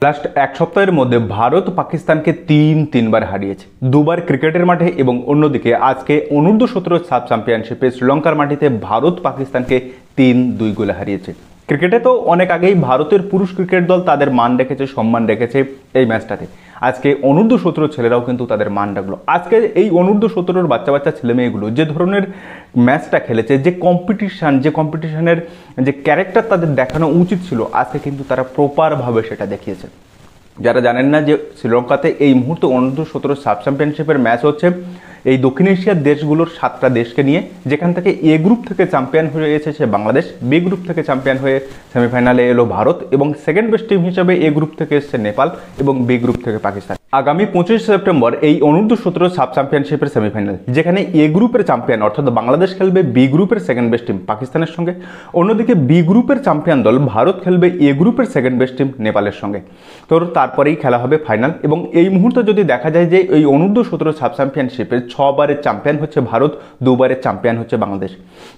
Last এক সপ্তাহের মধ্যে ভারত পাকিস্তানকে তিনবার হারিয়েছে, দুবার ক্রিকেটের মাঠে এবং অন্যদিকে আজকে অনূর্ধ্ব-17 সাব চ্যাম্পিয়নশিপে শ্রীলঙ্কার মাটিতে ভারত পাকিস্তানকে 3-2 গোলে হারিয়েছে। ক্রিকেটে তো অনেক আগেই ভারতের পুরুষ ক্রিকেট দল তাদের মান রেখেছে, সম্মান রেখেছে এই ম্যাচটাতে। আজকে অনূর্ধ্ব-17 ছেলেরাও কিন্তু তাদের মান রাখলো। আজকে এই অনূর্ধ্ব-17 বাচ্চা ছেলে মেয়েগুলো যে ধরনের ম্যাচটা খেলেছে, যে কম্পিটিশনের যে ক্যারেক্টার তাদের দেখানো উচিত ছিল, আজকে কিন্তু তারা প্রপারভাবে সেটা দেখিয়েছে। যারা জানেন না যে শ্রীলঙ্কাতে এই মুহূর্তে অনূর্ধ্ব-17 সাব চ্যাম্পিয়নশিপের ম্যাচ হচ্ছে এই দক্ষিণ এশিয়ার দেশগুলোর 7টা দেশকে নিয়ে, যেখান থেকে এ গ্রুপ থেকে চ্যাম্পিয়ন হয়ে এসেছে বাংলাদেশ, বি গ্রুপ থেকে চ্যাম্পিয়ন হয়ে সেমিফাইনালে এলো ভারত এবং সেকেন্ড বেস্ট টিম হিসেবে এ গ্রুপ থেকে এসছে নেপাল এবং বি গ্রুপ থেকে পাকিস্তান। আগামী 25 সেপ্টেম্বর এই অনূর্ধ্ব-17 সাব চ্যাম্পিয়নশিপের সেমিফাইনাল, যেখানে এ গ্রুপের চ্যাম্পিয়ন অর্থাৎ বাংলাদেশ খেলবে বি গ্রুপের সেকেন্ড বেস্ট টিম পাকিস্তানের সঙ্গে, অন্যদিকে বি গ্রুপের চ্যাম্পিয়ন দল ভারত খেলবে এ গ্রুপের সেকেন্ড বেস্ট টিম নেপালের সঙ্গে। তো তারপরেই খেলা হবে ফাইনাল এবং এই মুহূর্তে যদি দেখা যায় যে এই অনূর্ধ্ব-17 সাব চ্যাম্পিয়নশিপের 6বারের চ্যাম্পিয়ন হচ্ছে ভারত, 2বারের চ্যাম্পিয়ন হচ্ছে বাংলাদেশ।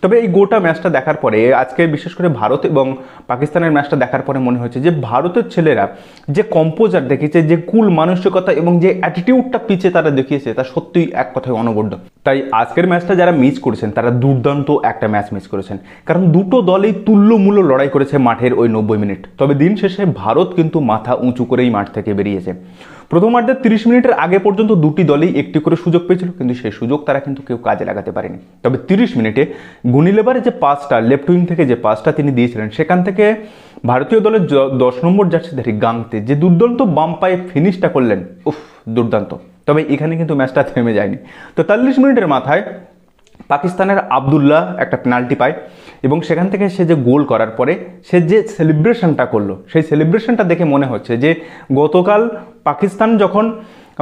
তবে এই গোটা ম্যাচটা দেখার পরে, আজকে বিশেষ করে ভারত এবং পাকিস্তানের ম্যাচটা দেখার পরে মনে হয়েছে যে ভারতের ছেলেরা যে কম্পোজার দেখিয়েছে, যে কুল মানসিকতা এবং যে অ্যাটিটিউডটা পিছে তারা দেখিয়েছে, তা সত্যিই এক কথায় অনবদ্য। তাই আজকের ম্যাচটা যারা মিস করেছেন তারা দুর্দান্ত একটা ম্যাচ মিস করেছেন, কারণ দুটো দলই তুল্যমূল্য লড়াই করেছে মাঠের ওই 90 মিনিট। তবে দিন শেষে ভারত কিন্তু মাথা উঁচু করেই মাঠ থেকে বেরিয়েছে। প্রথমার্ধের 30 মিনিটের আগে পর্যন্ত দুটি দলই একটি করে সুযোগ পেয়েছিল, কিন্তু সেই সুযোগ তারা কিন্তু কেউ কাজে লাগাতে পারেনি। তবে 30 মিনিটে গুনিলেবারের যে পাসটা, লেফট উইং থেকে যে পাসটা তিনি দিয়েছিলেন, সেখান থেকে ভারতীয় দলের 10 নম্বর জার্সিধারী গাংতে যে দুর্দান্ত বাম পায়ে ফিনিশটা করলেন, উফ দুর্দান্ত। তবে এখানে কিন্তু ম্যাচটা থেমে যায়নি। তো 40 মিনিটের মাথায় পাকিস্তানের আবদুল্লাহ একটা পেনাল্টি পায় এবং সেখান থেকে সে যে গোল করার পরে সে যে সেলিব্রেশনটা করলো, সেই সেলিব্রেশনটা দেখে মনে হচ্ছে যে গতকাল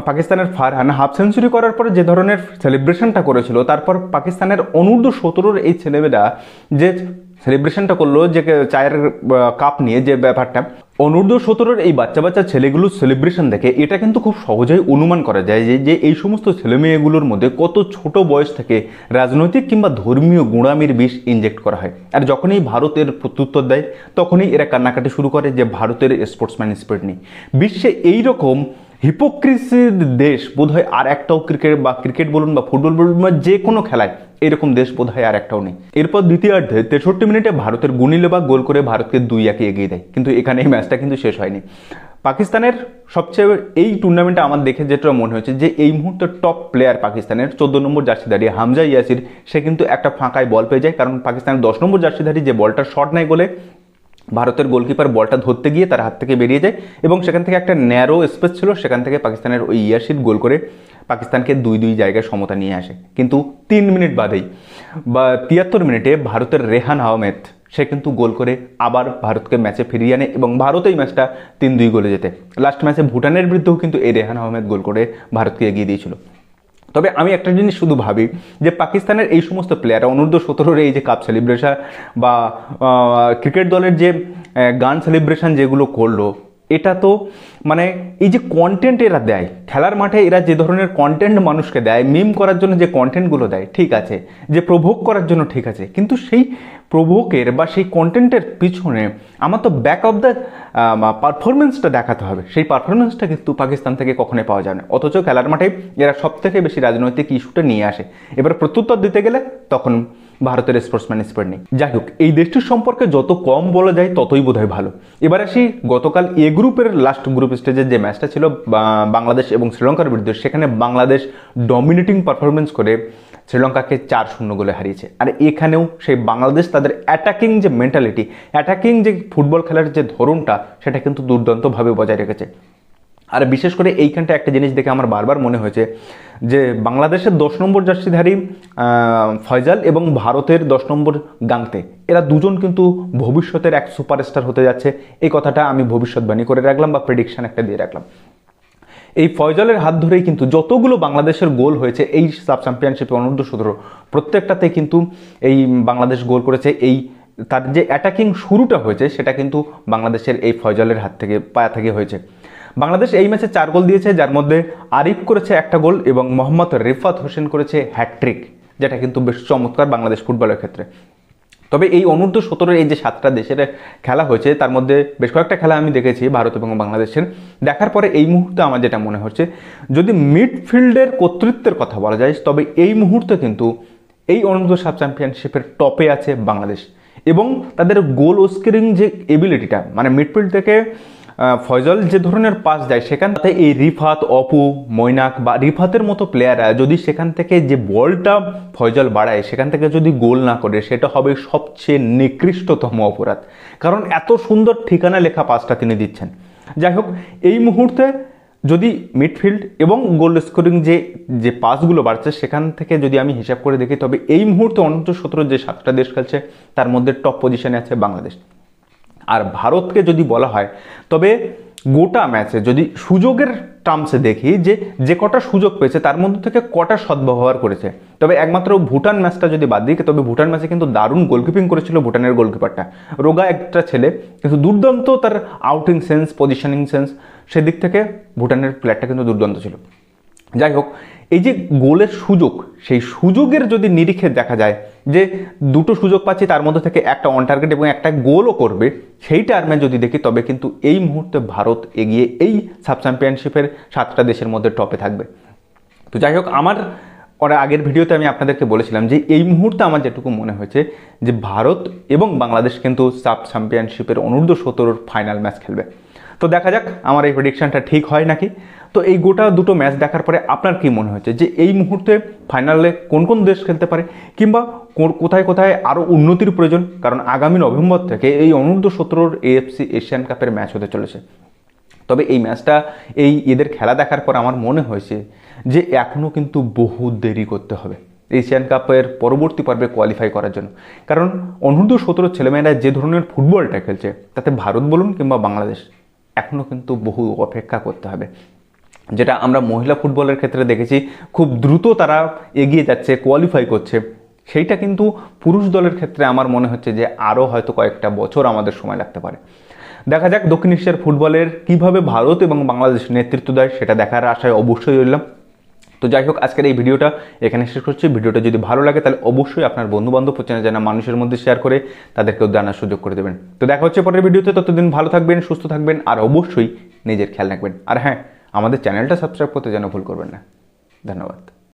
পাকিস্তানের ফারহান হাফ সেঞ্চুরি করার পরে যে ধরনের সেলিব্রেশনটা করেছিল, তারপর পাকিস্তানের অনূর্ধ্ব-17 এই ছেলেমেয়েরা যে সেলিব্রেশনটা করলো, যে চায়ের কাপ নিয়ে যে ব্যাপারটা, অনূর্ধ্ব-17 এই বাচ্চা ছেলেগুলোর সেলিব্রেশন দেখে এটা কিন্তু খুব সহজেই অনুমান করা যায় যে এই সমস্ত ছেলেমেয়েগুলোর মধ্যে কত ছোট বয়স থেকে রাজনৈতিক কিংবা ধর্মীয় গুঁড়ামির বিষ ইনজেক্ট করা হয়। আর যখনই ভারতের প্রত্যুত্তর দেয়, তখনই এরা কান্নাকাটি শুরু করে যে ভারতের স্পোর্টসম্যান স্পিরিট নেই। বিশ্বে এইরকম হিপোক্রিসির দেশ বোধহয় আর একটাও, ক্রিকেট বলুন বা ফুটবল বলুন বা যে কোনো খেলায় এরকম দেশ বোধহয় আর একটাও নেই। এরপর দ্বিতীয়ার্ধে 63 মিনিটে ভারতের গুনিলেবা গোল করে ভারতকে 2-1 এগিয়ে দেয়, কিন্তু এখানে এই ম্যাচটা কিন্তু শেষ হয়নি। পাকিস্তানের সবচেয়ে এই টুর্নামেন্টে আমার দেখে যেটা মনে হয়েছে যে এই মুহূর্তে টপ প্লেয়ার পাকিস্তানের 14 নম্বর জার্সিধারী হামজা ইয়াসির, সে কিন্তু একটা ফাঁকায় বল পেয়ে যায়, কারণ পাকিস্তানের 10 নম্বর জার্সিধারী যে বলটা শট নেয় গোলে, ভারতের গোলকিপার বলটা ধরতে গিয়ে তার হাত থেকে বেরিয়ে যায় এবং সেখান থেকে একটা ন্যারো স্পেস ছিল, সেখান থেকে পাকিস্তানের ওই ইয়াসির গোল করে পাকিস্তানকে 2-2 জায়গায় সমতা নিয়ে আসে। কিন্তু 3 মিনিট বাদেই বা 73 মিনিটে ভারতের রেহান আহমেদ, সে কিন্তু গোল করে আবার ভারতকে ম্যাচে ফিরিয়ে আনে এবং ভারত এই ম্যাচটা 3-2 গোলে জেতে। লাস্ট ম্যাচে ভুটানের বিরুদ্ধেও কিন্তু এই রেহান আহমেদ গোল করে ভারতকে এগিয়ে দিয়েছিল। তবে আমি একটা জিনিস শুধু ভাবি যে পাকিস্তানের এই সমস্ত প্লেয়াররা অনূর্ধ্ব-17 এই যে কাপ সেলিব্রেশন বা ক্রিকেট দলের যে গান সেলিব্রেশন যেগুলো করলো, এটা তো মানে এই যে কন্টেন্ট এরা দেয় খেলার মাঠে, এরা যে ধরনের কন্টেন্ট মানুষকে দেয়, মিম করার জন্য যে কন্টেন্টগুলো দেয় ঠিক আছে, যে প্রভোগ করার জন্য ঠিক আছে, কিন্তু সেই প্রভোগের বা সেই কন্টেন্টের পিছনে আমার তো ব্যাক অফ দ্য পারফরমেন্সটা দেখাতে হবে। সেই পারফরমেন্সটা কিন্তু পাকিস্তান থেকে কখনোই পাওয়া যায় না, অথচ খেলার মাঠে এরা সব থেকে বেশি রাজনৈতিক ইস্যুটা নিয়ে আসে। এবার প্রত্যুত্তর দিতে গেলে তখন ভারতের স্পোর্টসম্যান স্পিরিট নেই। যাই হোক, এই দেশটির সম্পর্কে যত কম বলা যায় ততই বোধহয় ভালো। এবার আসি গতকাল এ গ্রুপের লাস্ট গ্রুপ স্টেজের যে ম্যাচটা ছিল বাংলাদেশ এবং শ্রীলঙ্কার বিরুদ্ধে, সেখানে বাংলাদেশ ডমিনেটিং পারফরমেন্স করে শ্রীলঙ্কাকে 4-0 গোলে হারিয়েছে। আর এখানেও সেই বাংলাদেশ তাদের অ্যাটাকিং যে মেন্টালিটি, অ্যাটাকিং যে ফুটবল খেলার যে ধরনটা, সেটা কিন্তু দুর্দান্তভাবে বজায় রেখেছে। আর বিশেষ করে এইখানটা একটা জিনিস দেখে আমার বারবার মনে হয়েছে যে বাংলাদেশের 10 নম্বর জার্সিধারী ফয়জাল এবং ভারতের 10 নম্বর গাংতে, এরা দুজন কিন্তু ভবিষ্যতের এক সুপারস্টার হতে যাচ্ছে। এই কথাটা আমি ভবিষ্যৎবাণী করে রাখলাম বা প্রেডিকশন একটা দিয়ে রাখলাম। এই ফয়জালের হাত ধরেই কিন্তু যতগুলো বাংলাদেশের গোল হয়েছে এই সাব চ্যাম্পিয়নশিপে অনূর্ধ্ব-17, প্রত্যেকটাতে কিন্তু এই বাংলাদেশ গোল করেছে। এই তার যে অ্যাটাকিং শুরুটা হয়েছে সেটা কিন্তু বাংলাদেশের এই ফয়জালের হাত থেকে, পায়া থেকে হয়েছে। বাংলাদেশ এই ম্যাচে 4 গোল দিয়েছে, যার মধ্যে আরিফ করেছে 1টা গোল এবং মোহাম্মদ রিফাত হোসেন করেছে হ্যাটট্রিক, যেটা কিন্তু বেশ চমৎকার বাংলাদেশ ফুটবলের ক্ষেত্রে। তবে এই অনূর্ধ্ব 17 এই যে 7টা দেশের খেলা হয়েছে তার মধ্যে বেশ কয়েকটা খেলা আমি দেখেছি ভারত এবং বাংলাদেশের। দেখার পরে এই মুহূর্তে আমার যেটা মনে হচ্ছে, যদি মিডফিল্ডের কর্তৃত্বের কথা বলা যায়, তবে এই মুহূর্তে কিন্তু এই অনূর্ধ্ব 7 চ্যাম্পিয়নশিপের টপে আছে বাংলাদেশ। এবং তাদের গোল স্কোরিং যে এবিলিটিটা, মানে মিডফিল্ড থেকে ফয়জল যে ধরনের পাস দেয় সেখান থেকে এই রিফাত, অপু, মৈনাক বা রিফাতের মতো প্লেয়াররা যদি সেখান থেকে যে বলটা ফয়জল বাড়ায় সেখান থেকে যদি গোল না করে, সেটা হবে সবচেয়ে নিকৃষ্টতম অপরাধ। কারণ এত সুন্দর ঠিকানা লেখা পাসটা তিনি দিচ্ছেন। যাই হোক, এই মুহূর্তে যদি মিডফিল্ড এবং গোল স্কোরিং যে পাসগুলো বাড়ছে সেখান থেকে যদি আমি হিসাব করে দেখি, তবে এই মুহূর্তে অনূর্ধ্ব 17 যে 7টা দেশ খেলছে তার মধ্যে টপ পজিশনে আছে বাংলাদেশ। আর ভারতকে যদি বলা হয়, তবে গোটা ম্যাচে যদি সুযোগের টার্মসে দেখি যে কটা সুযোগ পেয়েছে তার মধ্যে থেকে কটা সদ্ব্যবহার করেছে, তবে একমাত্র ভুটান ম্যাচটা যদি বাদ দিই, তবে ভুটান ম্যাচে কিন্তু দারুণ গোলকিপিং করেছিল ভুটানের গোলকিপারটা। রোগা একটা ছেলে, কিন্তু দুর্দান্ত তার আউটিং সেন্স, পজিশনিং সেন্স, সেদিক থেকে ভুটানের প্লেয়ারটা কিন্তু দুর্দান্ত ছিল। যাই হোক, এই যে গোলের সুযোগ, সেই সুযোগের যদি নিরিখে দেখা যায় যে দুটো সুযোগ পাচ্ছি তার মধ্যে থেকে একটা অন টার্গেট এবং একটা গোলও করবে, সেই টার্মে যদি দেখি তবে কিন্তু এই মুহূর্তে ভারত এগিয়ে এই সাব চ্যাম্পিয়নশিপের 7টা দেশের মধ্যে টপে থাকবে। তো যাই হোক, আমার আগের ভিডিওতে আমি আপনাদেরকে বলেছিলাম যে এই মুহূর্তে আমার যেটুকু মনে হয়েছে যে ভারত এবং বাংলাদেশ কিন্তু সাব চ্যাম্পিয়নশিপের অনূর্ধ্ব 17 ফাইনাল ম্যাচ খেলবে। তো দেখা যাক আমার এই প্রেডিকশনটা ঠিক হয় নাকি। তো এই গোটা দুটো ম্যাচ দেখার পরে আপনার কি মনে হচ্ছে যে এই মুহূর্তে ফাইনালে কোন কোন দেশ খেলতে পারে, কিংবা কোথায় কোথায় আরও উন্নতির প্রয়োজন? কারণ আগামী নভেম্বর থেকে এই অনূর্ধ্ব 17 AFC এশিয়ান কাপের ম্যাচ হতে চলেছে। তবে এই ম্যাচটা, এই এদের খেলা দেখার পর আমার মনে হয়েছে যে এখনও কিন্তু বহু দেরি করতে হবে এশিয়ান কাপের পরবর্তী পর্বে কোয়ালিফাই করার জন্য। কারণ অনূর্ধ্ব 17 ছেলেমেয়েরা যে ধরনের ফুটবলটা খেলছে, তাতে ভারত বলুন কিংবা বাংলাদেশ, এখনও কিন্তু বহু অপেক্ষা করতে হবে। যেটা আমরা মহিলা ফুটবলের ক্ষেত্রে দেখেছি, খুব দ্রুত তারা এগিয়ে যাচ্ছে, কোয়ালিফাই করছে, সেইটা কিন্তু পুরুষ দলের ক্ষেত্রে আমার মনে হচ্ছে যে আরও হয়তো কয়েকটা বছর আমাদের সময় লাগতে পারে। দেখা যাক দক্ষিণ এশিয়ার ফুটবলের কিভাবে ভারত এবং বাংলাদেশ নেতৃত্ব দেয়, সেটা দেখার আশায় অবশ্যই রইলাম। তো যাই হোক, আজকের এই ভিডিওটা এখানে শেষ করছি। ভিডিওটা যদি ভালো লাগে তাহলে অবশ্যই আপনার বন্ধুবান্ধব চেনা জানা মানুষের মধ্যে শেয়ার করে তাদেরকেও জানার সুযোগ করে দেবেন। তো দেখা হচ্ছে পরের ভিডিওতে, ততদিন ভালো থাকবেন, সুস্থ থাকবেন, আর অবশ্যই নিজের খেয়াল রাখবেন। আর হ্যাঁ, আমাদের চ্যানেলটা সাবস্ক্রাইব করতে যেন ভুল করবেন না। ধন্যবাদ।